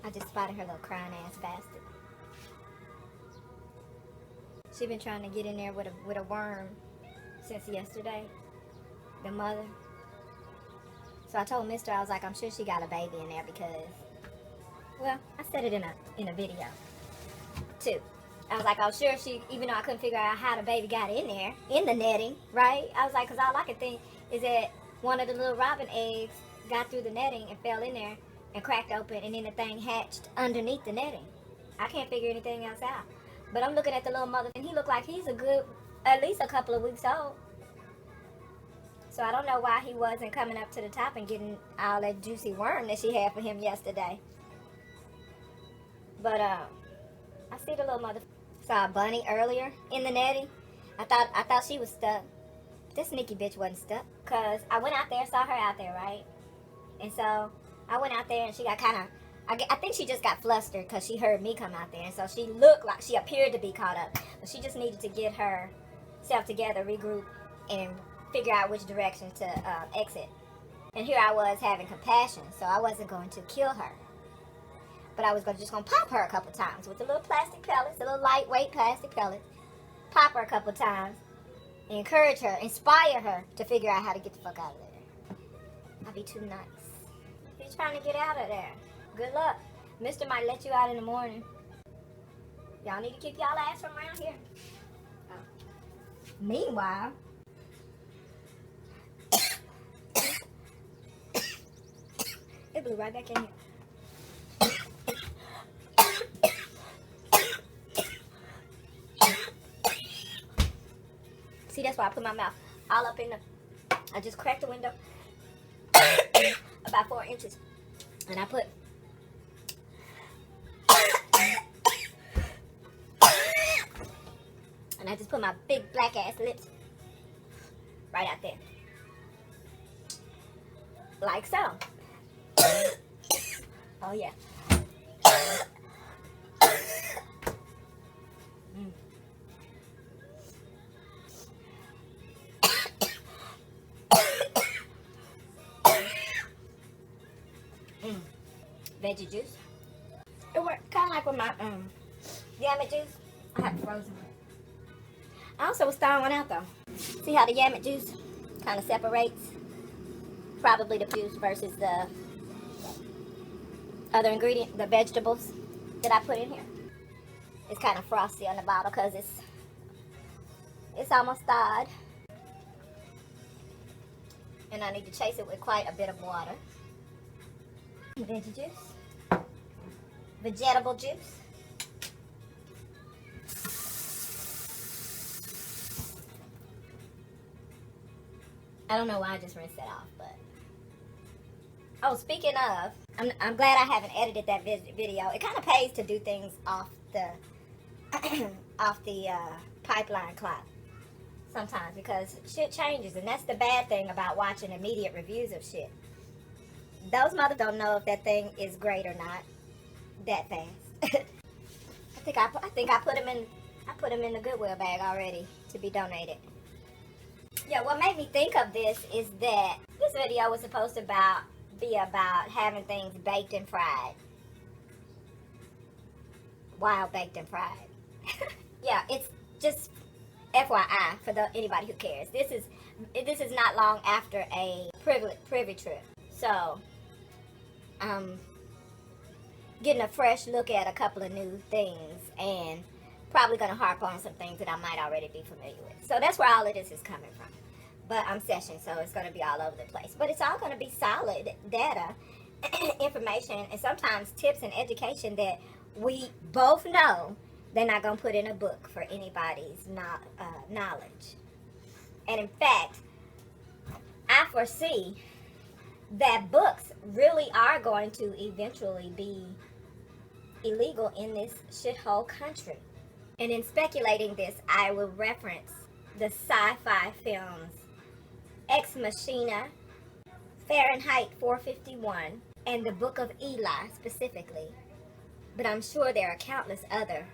I just spotted her little crying ass bastard. She been trying to get in there with a worm since yesterday. The mother. So I told Mister, I was like, I'm sure she got a baby in there because, well, I said it in a video too. I was like, I'm sure she, even though I couldn't figure out how the baby got in there, in the netting, right? I was like, because all I could think is that one of the little robin eggs got through the netting and fell in there and cracked open, and then the thing hatched underneath the netting. I can't figure anything else out. But I'm looking at the little mother, and he looked like he's a good, at least a couple of weeks old. So I don't know why he wasn't coming up to the top and getting all that juicy worm that she had for him yesterday. But I see the little mother. Saw a bunny earlier in the netting. I thought she was stuck. This sneaky bitch wasn't stuck. Cause I went out there, saw her out there, right? And so I went out there and she got kind of, I think she just got flustered because she heard me come out there. And so she looked like, she appeared to be caught up. But she just needed to get herself together, regroup, and figure out which direction to exit. And here I was having compassion, so I wasn't going to kill her. But I was just going to pop her a couple times with the little plastic pellets, the little lightweight plastic pellets. Pop her a couple times. Encourage her, inspire her to figure out how to get the fuck out of there. I'll be too nice. He's trying to get out of there. Good luck. Mister might let you out in the morning. Y'all need to keep y'all ass from around here. Oh. Meanwhile, it blew right back in here. See, that's why I put my mouth all up in the, I just cracked the window about 4 inches. And I put, and I just put my big black ass lips right out there. Like so. Oh yeah. Veggie juice. It worked kind of like with my yammet juice. I have frozen. I also was thawing one out though. See how the yammet juice kind of separates? Probably the juice versus the other ingredient, the vegetables that I put in here. It's kind of frosty on the bottle because it's almost thawed. And I need to chase it with quite a bit of water. Veggie juice. Vegetable juice. I don't know why I just rinsed that off, but. Oh, speaking of, I'm glad I haven't edited that video. It kind of pays to do things off the pipeline clock sometimes because shit changes, and that's the bad thing about watching immediate reviews of shit. Those mothers don't know if that thing is great or not that fast. I think I put them in the Goodwill bag already to be donated. Yeah, what made me think of this is that this video was supposed to be about having things baked and fried. Wild baked and fried. Yeah, it's just FYI for anybody who cares. This is not long after a privy trip. So, getting a fresh look at a couple of new things and probably going to harp on some things that I might already be familiar with. So that's where all of this is coming from. But I'm session, so it's going to be all over the place. But it's all going to be solid data, information, and sometimes tips and education that we both know they're not going to put in a book for anybody's knowledge. And in fact, I foresee that books really are going to eventually be illegal in this shithole country. And in speculating this, I will reference the sci-fi films Ex Machina, Fahrenheit 451, and the Book of Eli specifically. But I'm sure there are countless other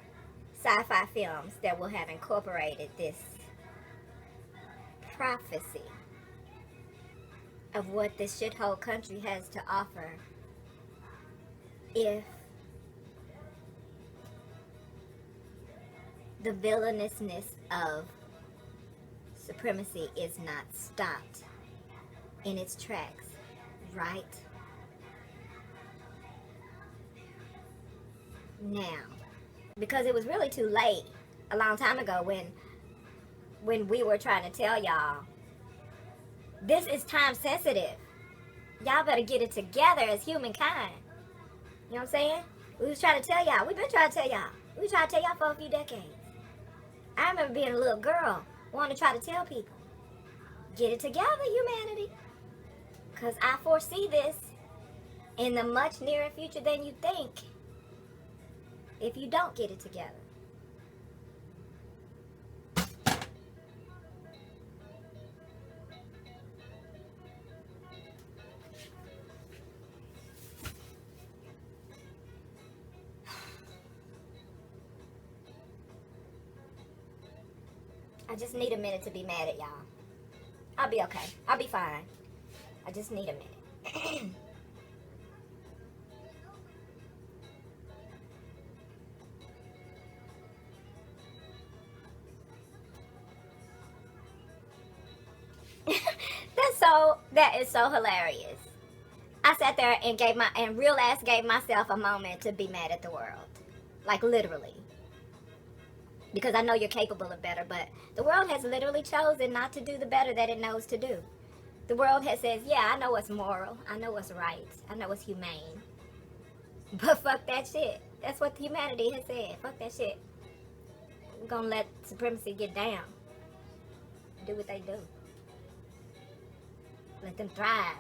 sci-fi films that will have incorporated this prophecy of what this shithole country has to offer if the villainousness of supremacy is not stopped in its tracks, right now. Because it was really too late a long time ago when we were trying to tell y'all, this is time sensitive. Y'all better get it together as humankind. You know what I'm saying? We was trying to tell y'all. We've been trying to tell y'all. We tried to tell y'all for a few decades. I remember being a little girl wanting to try to tell people, get it together, humanity. Because I foresee this in the much nearer future than you think if you don't get it together. I just need a minute to be mad at y'all. I'll be okay. I'll be fine. I just need a minute. That is so hilarious. I sat there and gave myself a moment to be mad at the world. Like literally. Because I know you're capable of better, but the world has literally chosen not to do the better that it knows to do. The world has said, yeah, I know what's moral. I know what's right. I know what's humane. But fuck that shit. That's what humanity has said. Fuck that shit. We're gonna let supremacy get down. Do what they do. Let them thrive.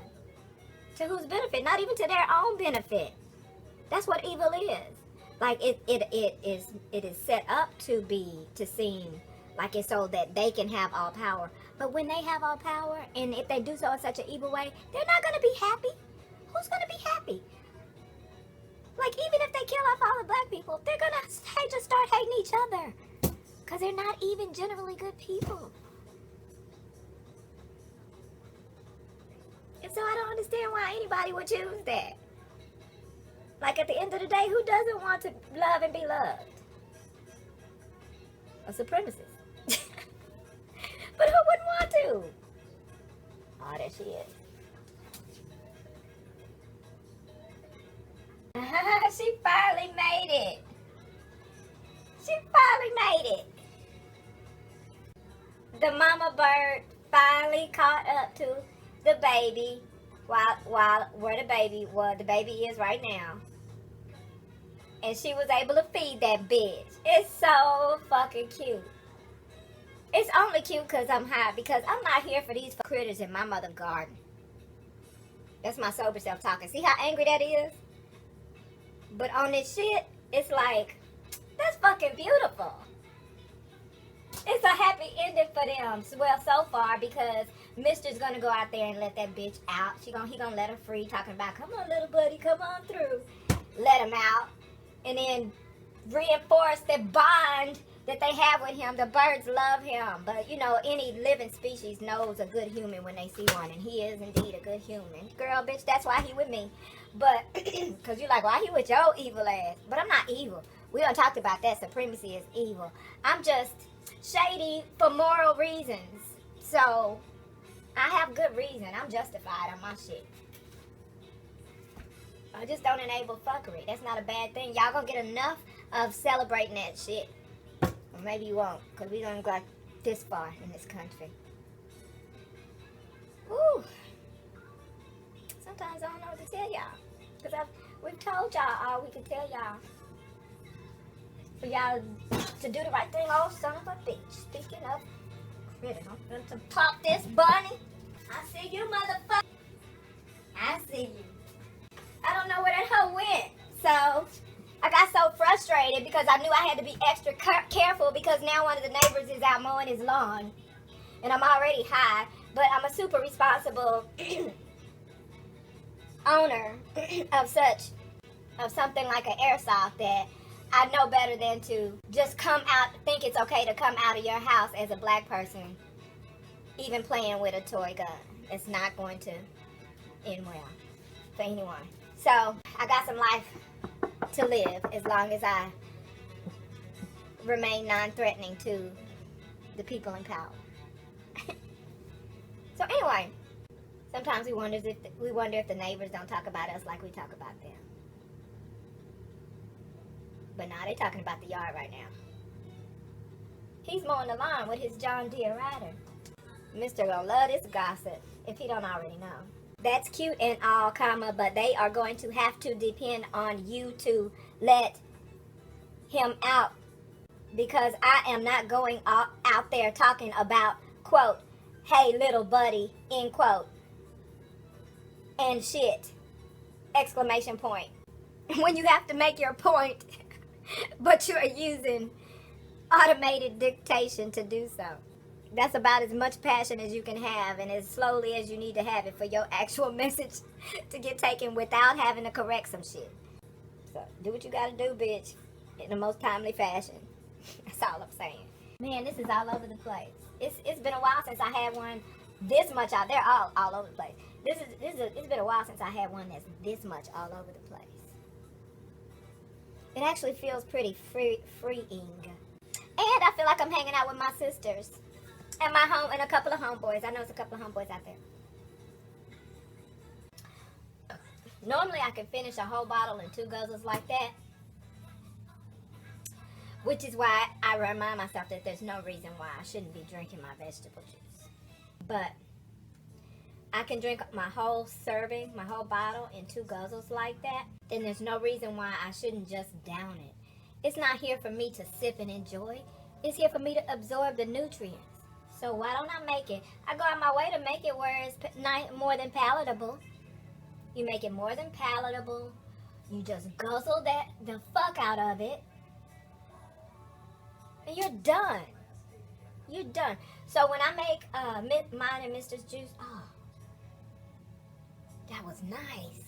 To whose benefit? Not even to their own benefit. That's what evil is. Like it is set up to seem like it's so that they can have all power. But when they have all power, and if they do so in such an evil way, they're not going to be happy. Who's going to be happy? Like even if they kill off all the black people, they're going to just start hating each other. Because they're not even generally good people. And so I don't understand why anybody would choose that. Like at the end of the day, who doesn't want to love and be loved? A supremacist. But who wouldn't want to? Oh, there she is. She finally made it. She finally made it. The mama bird finally caught up to the baby while where the baby is right now. And she was able to feed that bitch. It's so fucking cute. It's only cute because I'm high, because I'm not here for these critters in my mother garden. That's my sober self talking. See how angry that is? But on this shit, it's like, that's fucking beautiful. It's a happy ending for them. Well, so far, because Mister's gonna go out there and let that bitch out. He gonna let her free, talking about, come on, little buddy, come on through. Let him out. And then reinforce the bond that they have with him. The birds love him. But, you know, any living species knows a good human when they see one. And he is indeed a good human. Girl, bitch, that's why he with me. But, because you're like, why he with your evil ass? But I'm not evil. We done talked about that. Supremacy is evil. I'm just shady for moral reasons. So, I have good reason. I'm justified on my shit. I just don't enable fuckery. That's not a bad thing. Y'all gonna get enough of celebrating that shit. Or maybe you won't, because we done got this far in this country. Woo. Sometimes I don't know what to tell y'all. Because we've told y'all all we can tell y'all. For y'all to do the right thing. Oh, son of a bitch. Speaking of critter, I'm going to pop this bunny. I see you, motherfucker. I see you. I don't know where that hoe went. So, I got so frustrated because I knew I had to be extra careful because now one of the neighbors is out mowing his lawn. And I'm already high. But I'm a super responsible owner of something like an airsoft that I know better than to just come out, think it's okay to come out of your house as a black person, even playing with a toy gun. It's not going to end well for anyone. So, I got some life to live as long as I remain non-threatening to the people in power. So anyway, sometimes we wonder if the neighbors don't talk about us like we talk about them. But now they're talking about the yard right now. He's mowing the lawn with his John Deere rider. Mr. gonna love this gossip if he don't already know. That's cute and all, but they are going to have to depend on you to let him out, because I am not going out there talking about, quote, hey little buddy, end quote, and shit, exclamation point. When you have to make your point, but you are using automated dictation to do so. That's about as much passion as you can have, and as slowly as you need to have it for your actual message to get taken without having to correct some shit. So do what you gotta do, bitch, in the most timely fashion. That's all I'm saying. Man, this is all over the place. It's been a while since I had one this much out. They're all over the place. It's been a while since I had one that's this much all over the place. It actually feels pretty freeing. And I feel like I'm hanging out with my sisters and my home and a couple of homeboys. I know it's a couple of homeboys out there. Normally I can finish a whole bottle in 2 guzzles like that, which is why I remind myself that there's no reason why I shouldn't be drinking my vegetable juice. But I can drink my whole serving, my whole bottle in 2 guzzles like that, then there's no reason why I shouldn't just down it. It's not here for me to sip and enjoy. It's here for me to absorb the nutrients. So why don't I make it? I go out my way to make it where it's more than palatable. You make it more than palatable. You just guzzle the fuck out of it. And you're done. You're done. So when I make mine and Mr.'s juice, oh, that was nice.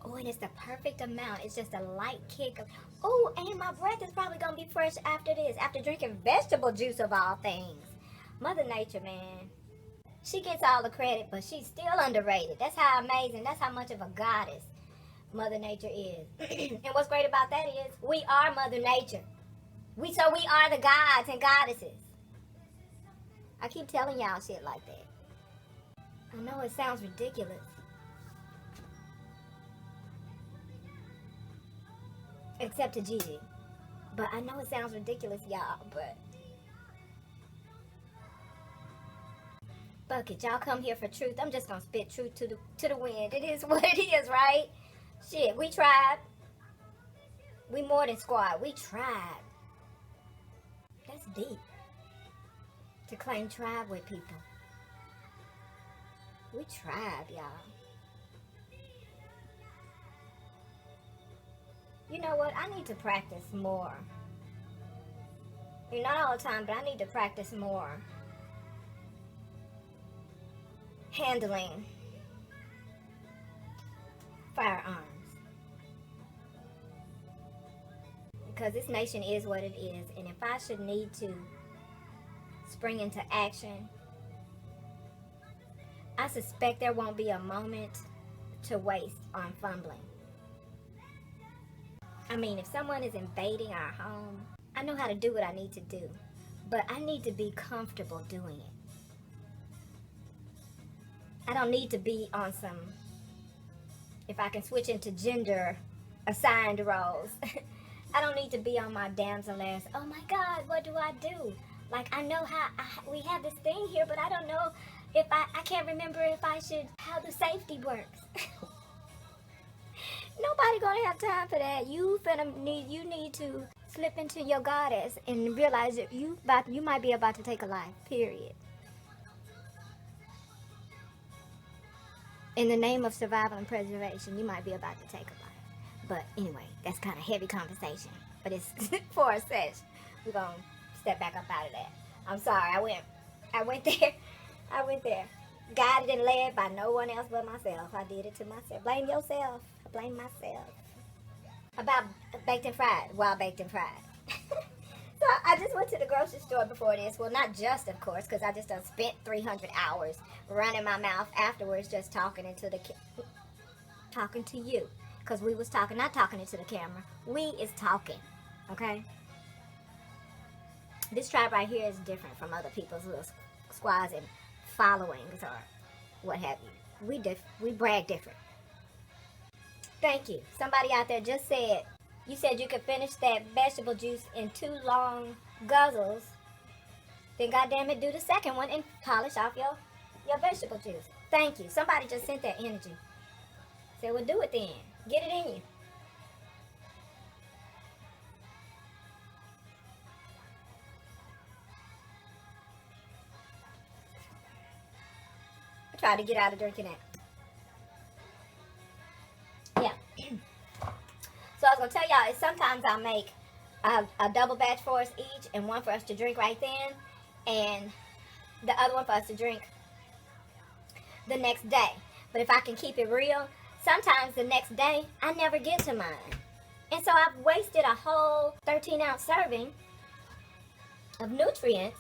Oh, and it's the perfect amount. It's just a light kick of, oh, and my breath is probably going to be fresh after this, after drinking vegetable juice of all things. Mother Nature, man. She gets all the credit, but she's still underrated. That's how amazing, that's how much of a goddess Mother Nature is. And what's great about that is we are Mother Nature. We are the gods and goddesses. I keep telling y'all shit like that. I know it sounds ridiculous. Except to Gigi. But I know it sounds ridiculous, y'all, but fuck it. Y'all come here for truth. I'm just gonna spit truth to the wind. It is what it is, right? Shit, we tried. We more than squad. We tried. That's deep. To claim tribe with people. We tried, y'all. You know what? I need to practice more. Not all the time, but I need to practice more handling firearms. Because this nation is what it is, and if I should need to spring into action, I suspect there won't be a moment to waste on fumbling. I mean, if someone is invading our home, I know how to do what I need to do, but I need to be comfortable doing it. I don't need to be on some, if I can switch into gender assigned roles, I don't need to be on my damsel ass, oh my God, what do I do? Like, I know we have this thing here, but I don't know if I can't remember if I should, how the safety works. Nobody gonna have time for that. You need to slip into your goddess and realize that you might be about to take a life, period. In the name of survival and preservation, you might be about to take a life. But anyway, that's kind of heavy conversation. But it's for a sesh. We're gonna step back up out of that. I'm sorry, I went there. Guided and led by no one else but myself. I did it to myself. Blame yourself. I blame myself. About baked and fried. Wild baked and fried. So I just went to the grocery store before this. Well, not just, of course, because I just done spent 300 hours running my mouth afterwards just talking into the talking to you. Because we was talking, not talking into the camera. We is talking, okay? This tribe right here is different from other people's little squads and followings or what have you. We brag different. Thank you. Somebody out there just said, you said you could finish that vegetable juice in 2 long guzzles. Then goddamn it, do the second one and polish off your vegetable juice. Thank you. Somebody just sent that energy. Said, well, do it then. Get it in you. I tried to get out of drinking that. Yeah. So I was going to tell y'all, is sometimes I'll make a double batch for us each and one for us to drink right then and the other one for us to drink the next day. But if I can keep it real, sometimes the next day I never get to mine. And so I've wasted a whole 13-ounce serving of nutrients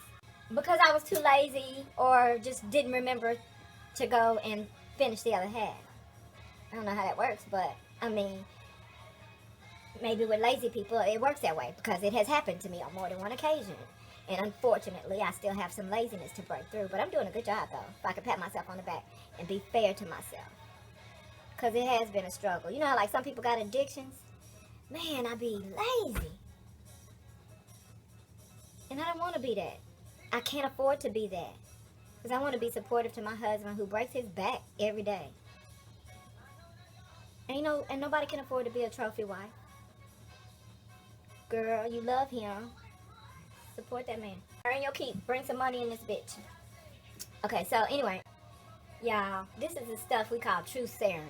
because I was too lazy or just didn't remember to go and finish the other half. I don't know how that works, but I mean, maybe with lazy people it works that way because it has happened to me on more than one occasion. And unfortunately, I still have some laziness to break through. But I'm doing a good job, though, if I can pat myself on the back and be fair to myself. Because it has been a struggle. You know how, like, some people got addictions? Man, I be lazy. And I don't want to be that. I can't afford to be that. Because I want to be supportive to my husband who breaks his back every day. And, and nobody can afford to be a trophy wife. Girl, you love him. Support that man. Earn your keep. Bring some money in this bitch. Okay, so anyway, y'all, this is the stuff we call Truth Serum.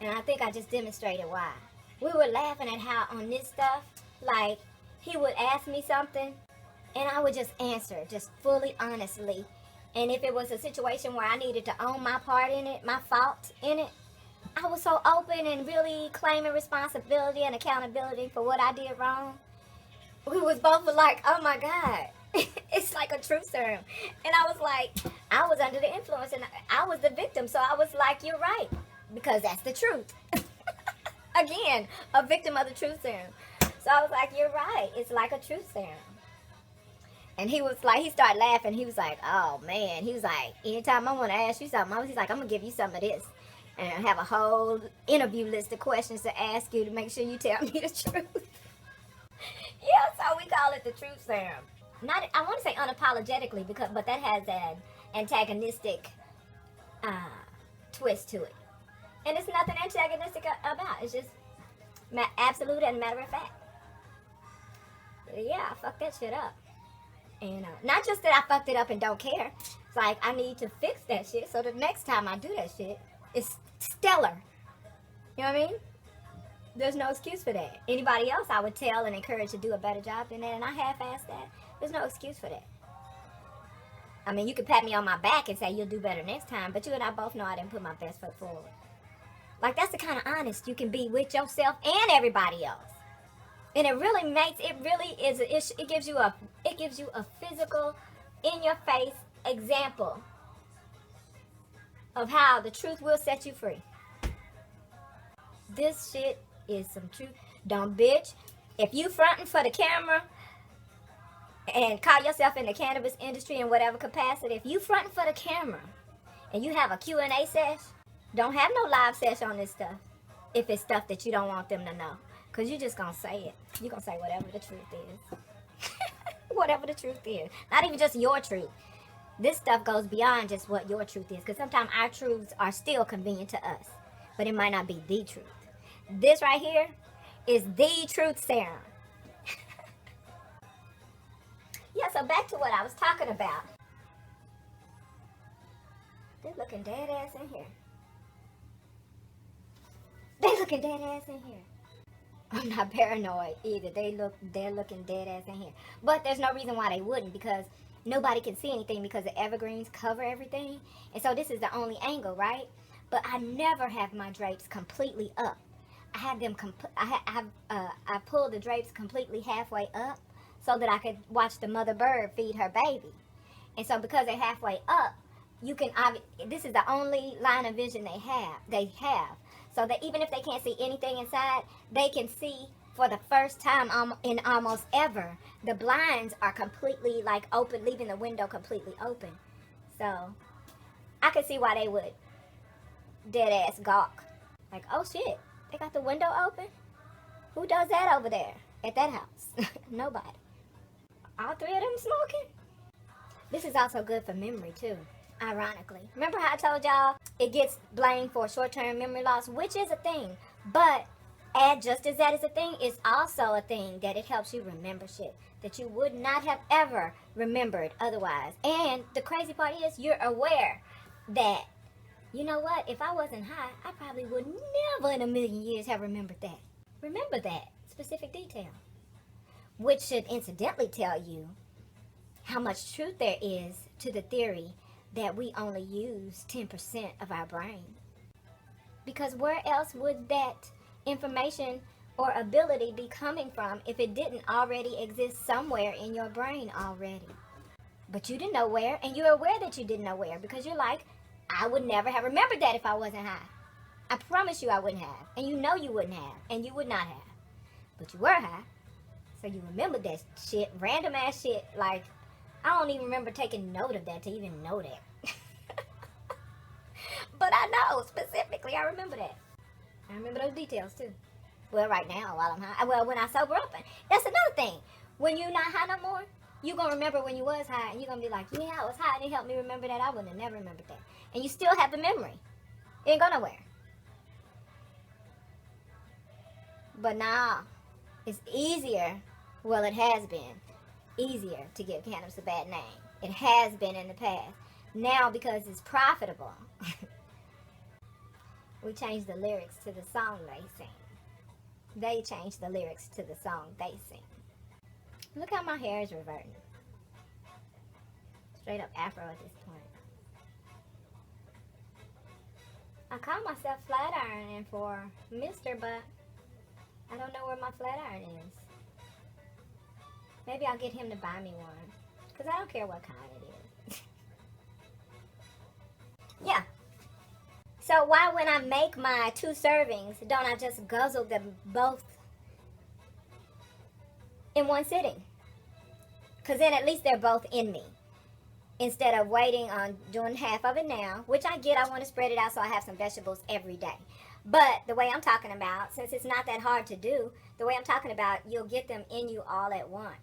And I think I just demonstrated why. We were laughing at how on this stuff, like, he would ask me something, and I would just answer, just fully, honestly. And if it was a situation where I needed to own my part in it, my fault in it, I was so open and really claiming responsibility and accountability for what I did wrong. We was both like, oh my God, it's like a truth serum. And I was like, I was under the influence and I was the victim. So I was like, you're right, because that's the truth. Again, a victim of the truth serum. So I was like, you're right, it's like a truth serum. And he was like, he started laughing. He was like, oh man, he was like, anytime I want to ask you something, he's like, I'm going to give you some of this. And I have a whole interview list of questions to ask you to make sure you tell me the truth. Yeah, so we call it the truth serum. Not, I want to say unapologetically, but that has an antagonistic twist to it. And it's nothing antagonistic about. It's just absolute and matter of fact. But yeah, I fucked that shit up. And not just that I fucked it up and don't care. It's like I need to fix that shit so the next time I do that shit, it's stellar. You know what I mean? There's no excuse for that. Anybody else I would tell and encourage to do a better job than that, and I half-assed that. There's no excuse for that. I mean, you could pat me on my back and say you'll do better next time, but you and I both know I didn't put my best foot forward. Like, that's the kind of honest you can be with yourself and everybody else. And it gives you a physical, in-your-face example of how the truth will set you free. This shit is some truth. Don't bitch. If you fronting for the camera and call yourself in the cannabis industry in whatever capacity, if you fronting for the camera and you have a Q&A sesh, don't have no live sesh on this stuff. If it's stuff that you don't want them to know. Because you're just going to say it. You're going to say whatever the truth is. Whatever the truth is. Not even just your truth. This stuff goes beyond just what your truth is. Because sometimes our truths are still convenient to us. But it might not be the truth. This right here is the truth serum. Yeah, so back to what I was talking about. They're looking dead ass in here. They're looking dead ass in here. I'm not paranoid either. They're looking dead ass in here. But there's no reason why they wouldn't, because nobody can see anything because the evergreens cover everything. And so this is the only angle, right? But I never have my drapes completely up. I have them I pull the drapes completely halfway up so that I could watch the mother bird feed her baby. And so because they're halfway up, you can, this is the only line of vision they have. So that even if they can't see anything inside, they can see for the first time in almost ever. The blinds are completely like open, leaving the window completely open. So I could see why they would dead ass gawk. Like, oh shit, they got the window open? Who does that over there at that house? Nobody. All three of them smoking? This is also good for memory too, ironically. Remember how I told y'all it gets blamed for short-term memory loss, which is a thing. But just as that is a thing, it's also a thing that it helps you remember shit that you would not have ever remembered otherwise. And the crazy part is you're aware that, you know what, if I wasn't high, I probably would never in a million years have remembered that. Remember that specific detail. Which should incidentally tell you how much truth there is to the theory that we only use 10% of our brain. Because where else would that information or ability be coming from if it didn't already exist somewhere in your brain already? But you didn't know where, and you're aware that you didn't know where, because you're like, I would never have remembered that if I wasn't high. I promise you I wouldn't have. And you know you wouldn't have, and you would not have. But you were high, so you remember that shit, random ass shit. Like, I don't even remember taking note of that to even know that. But I know, specifically, I remember that. I remember those details, too. Well, right now, while I'm high. Well, when I sober up. That's another thing. When you're not high no more, you're going to remember when you was high. And you're going to be like, yeah, I was high. And it helped me remember that. I wouldn't have never remembered that. And you still have the memory. It ain't go nowhere. But nah, it's easier. Well, it has been easier to give cannabis a bad name. It has been in the past. Now, because it's profitable, we changed the lyrics to the song they sing. They changed the lyrics to the song they sing. Look how my hair is reverting. Straight up afro at this point. I call myself flat ironing for Mr., but I don't know where my flat iron is. Maybe I'll get him to buy me one, because I don't care what kind it is. Yeah. So why, when I make my 2 servings, don't I just guzzle them both in one sitting? Because then at least they're both in me. Instead of waiting on doing half of it now, which I get, I want to spread it out so I have some vegetables every day. But the way I'm talking about, since it's not that hard to do, the way I'm talking about, you'll get them in you all at once.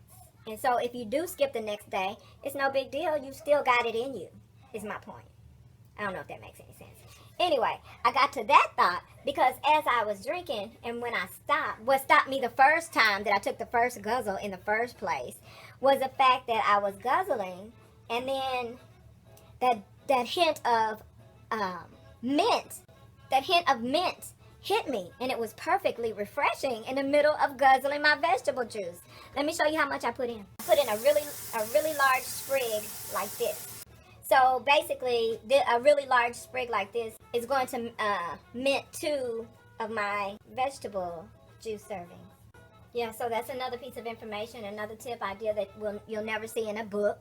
And so if you do skip the next day, it's no big deal. You still got it in you, is my point. I don't know if that makes any sense. Anyway, I got to that thought because as I was drinking, and when I stopped, what stopped me the first time that I took the first guzzle in the first place was the fact that I was guzzling, and then that hint of mint, hit me, and it was perfectly refreshing in the middle of guzzling my vegetable juice. Let me show you how much I put in. I put in a really large sprig like this. So basically, a really large sprig like this is going to mint 2 of my vegetable juice servings. Yeah, so that's another piece of information, another tip idea that you'll never see in a book.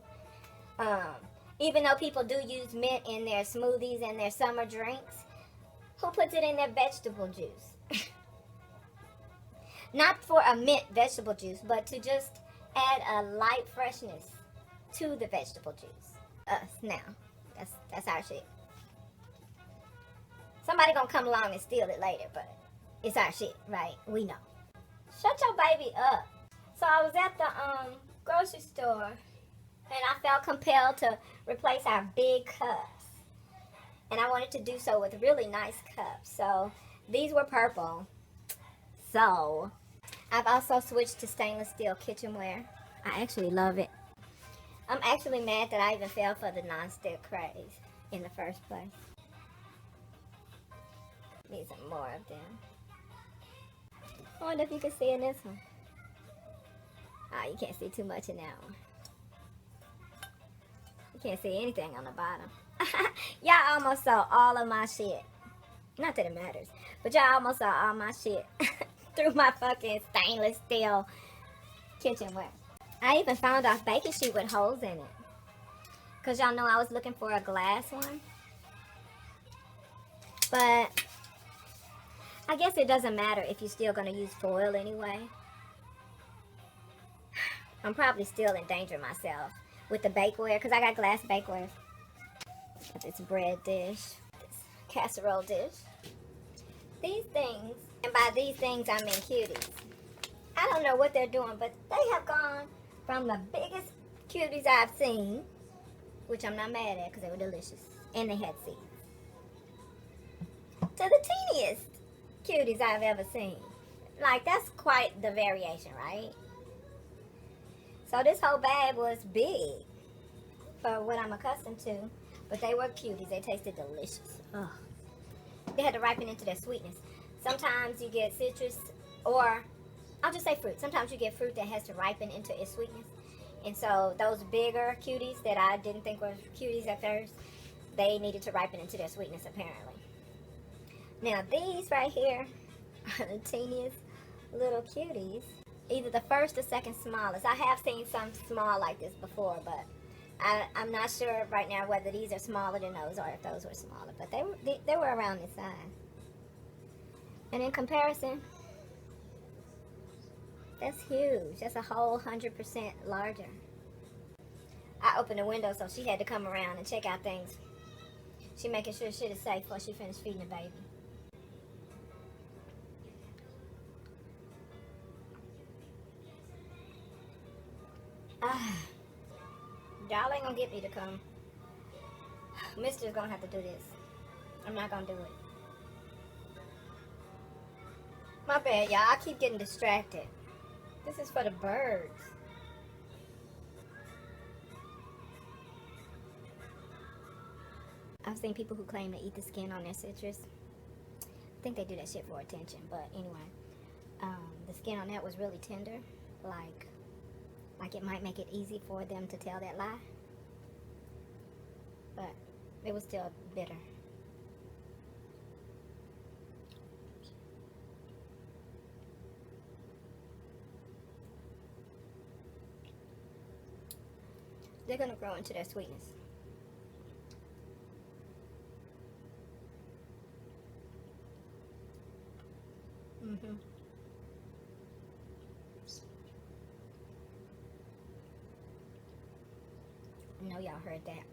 Even though people do use mint in their smoothies and their summer drinks, who puts it in their vegetable juice? Not for a mint vegetable juice, but to just add a light freshness to the vegetable juice. Us now. That's our shit. Somebody gonna come along and steal it later, but it's our shit, right? We know. Shut your baby up. So I was at the grocery store, and I felt compelled to replace our big cups. And I wanted to do so with really nice cups. So these were purple. So I've also switched to stainless steel kitchenware. I actually love it. I'm actually mad that I even fell for the non-stick craze in the first place. Need some more of them. I wonder if you can see in this one. Oh, you can't see too much in that one. You can't see anything on the bottom. Y'all almost saw all of my shit. Not that it matters, but y'all almost saw all my shit through my fucking stainless steel kitchenware. I even found off baking sheet with holes in it. Because y'all know I was looking for a glass one. But I guess it doesn't matter if you're still going to use foil anyway. I'm probably still endangering myself with the bakeware because I got glass bakeware. This bread dish, this casserole dish. These things, and by these things I mean cuties. I don't know what they're doing, but they have gone from the biggest cuties I've seen, which I'm not mad at because they were delicious, and they had seeds, to the teeniest cuties I've ever seen. Like, that's quite the variation, right? So this whole bag was big for what I'm accustomed to, but they were cuties. They tasted delicious. Ugh. They had to ripen into their sweetness. Sometimes you get citrus, or I'll just say fruit. Sometimes you get fruit that has to ripen into its sweetness. And so those bigger cuties that I didn't think were cuties at first, they needed to ripen into their sweetness apparently. Now these right here are the teeniest little cuties. Either the first or second smallest. I have seen some small like this before, but I'm not sure right now whether these are smaller than those or if those were smaller. But they were around this size. And in comparison, that's huge. That's a whole 100% larger. I opened the window, so she had to come around and check out things. She making sure shit is safe before she finished feeding the baby. Y'all ain't gonna get me to come. Mister's gonna have to do this. I'm not gonna do it. My bad, y'all. I keep getting distracted. This is for the birds. I've seen people who claim to eat the skin on their citrus. I think they do that shit for attention, but anyway. The skin on that was really tender. Like it might make it easy for them to tell that lie. But it was still bitter. They're gonna grow into their sweetness. I know y'all heard that.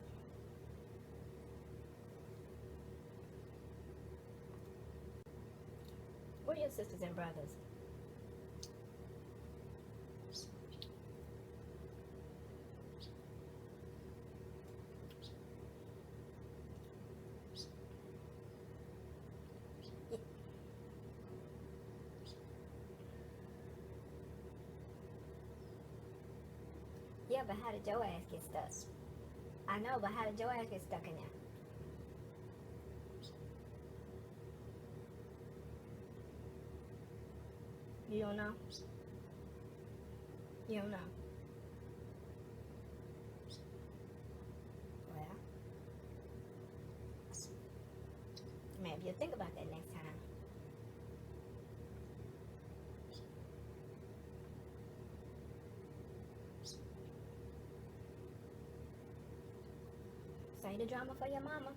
Where are your sisters and brothers? Yeah, but how did your ass get stuck? I know, but how did your ass get stuck in there? You don't know? You don't know? Well, maybe you'll think about that next time. Say the drama for your mama.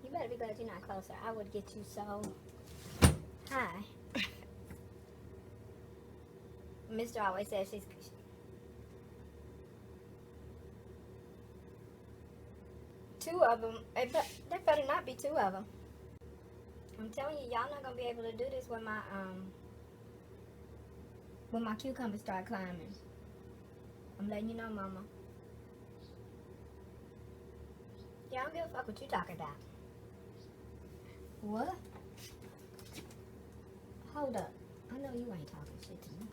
You better be glad you're not closer. I would get you so high. Mr. always says she's... Two of them. There better not be two of them. I'm telling you, y'all not gonna be able to do this when my cucumbers start climbing. I'm letting you know, mama. Yeah, I don't give a fuck what you talking about. What? Hold up. I know you ain't talking shit to me.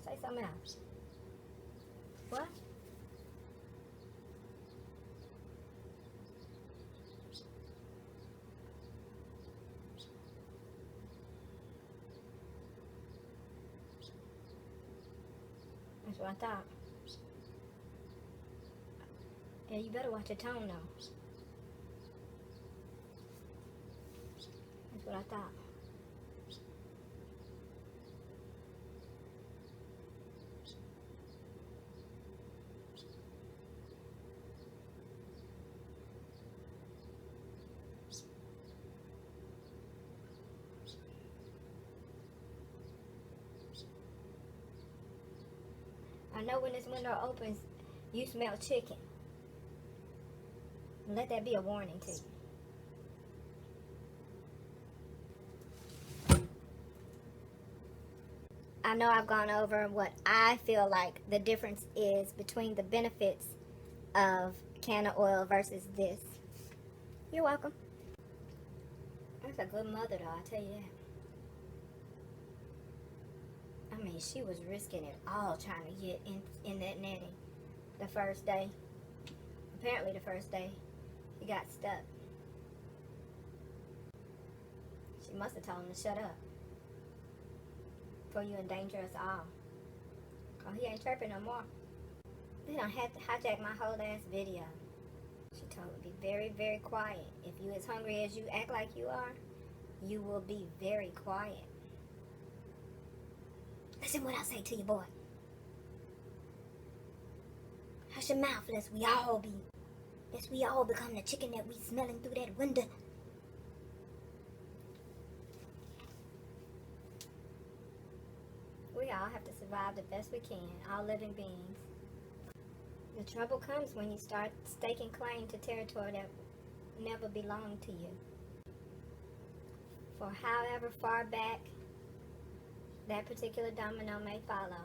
Say something else. What? That's what I thought. Yeah, you better watch your tone though. That's what I thought. I know when this window opens, you smell chicken. Let that be a warning to you. I know I've gone over what I feel like the difference is between the benefits of can of oil versus this. You're welcome. That's a good mother though, I'll tell you that. I mean, she was risking it all trying to get in that netting the first day. Apparently the first day, he got stuck. She must have told him to shut up before you endanger us all. Oh, he ain't chirping no more. They done had to hijack my whole ass video. She told me to be very, very quiet. If you as hungry as you act like you are, you will be very quiet. Listen what I say to you, boy. Hush your mouth, lest we all become the chicken that we smelling through that window. We all have to survive the best we can, all living beings. The trouble comes when you start staking claim to territory that never belonged to you. For however far back that particular domino may follow,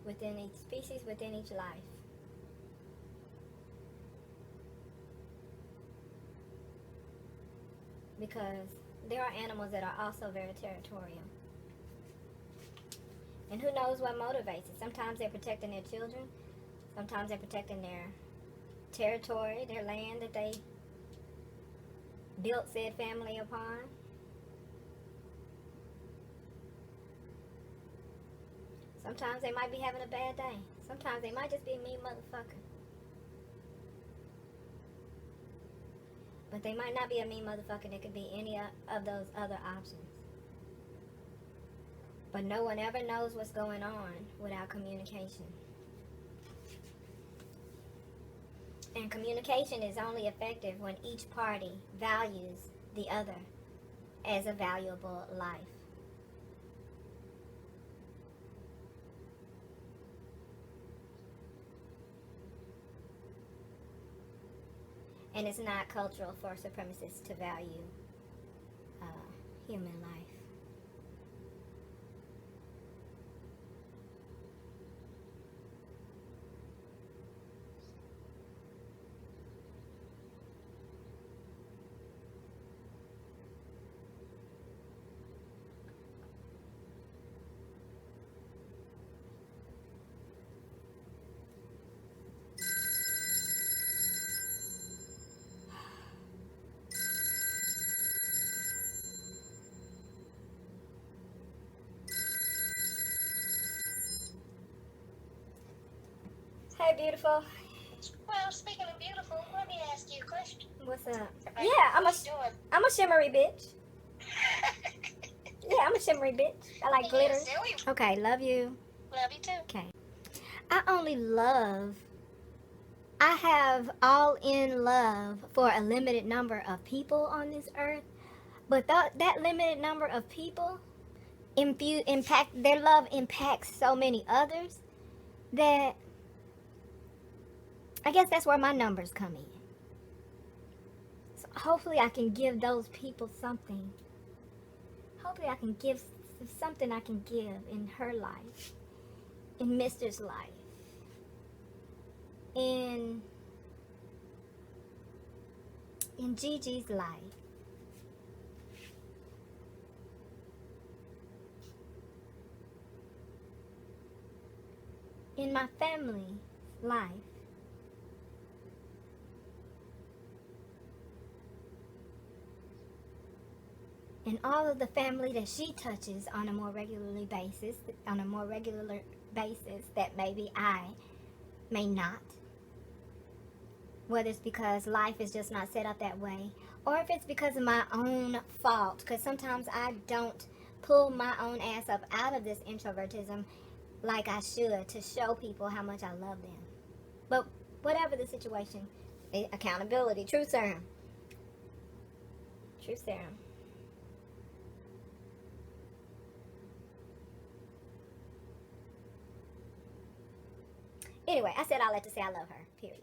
within each species, within each life. Because there are animals that are also very territorial. And who knows what motivates it? Sometimes they're protecting their children. Sometimes they're protecting their territory, their land that they built said family upon. Sometimes they might be having a bad day. Sometimes they might just be a mean motherfucker. But they might not be a mean motherfucker. They could be any of those other options. But no one ever knows what's going on without communication. And communication is only effective when each party values the other as a valuable life. And it's not cultural for supremacists to value human life. Hey, beautiful. Well, speaking of beautiful, let me ask you a question. What's up? About Yeah, I'm a shimmery bitch. Yeah, I'm a shimmery bitch. I like glitter. Silly. Okay, love you. Love you too. Okay. I have all in love for a limited number of people on this earth. But that limited number of people their love impacts so many others that I guess that's where my numbers come in. So hopefully I can give those people something. Hopefully I can give something I can give in her life, in Mister's life, in in Gigi's life. In my family's life. And all of the family that she touches on a more regular basis that maybe I may not. Whether it's because life is just not set up that way, or if it's because of my own fault, because sometimes I don't pull my own ass up out of this introvertism like I should to show people how much I love them. But whatever the situation, accountability, Truth Serum. Truth Serum. Anyway, I said all that to say I love her, period.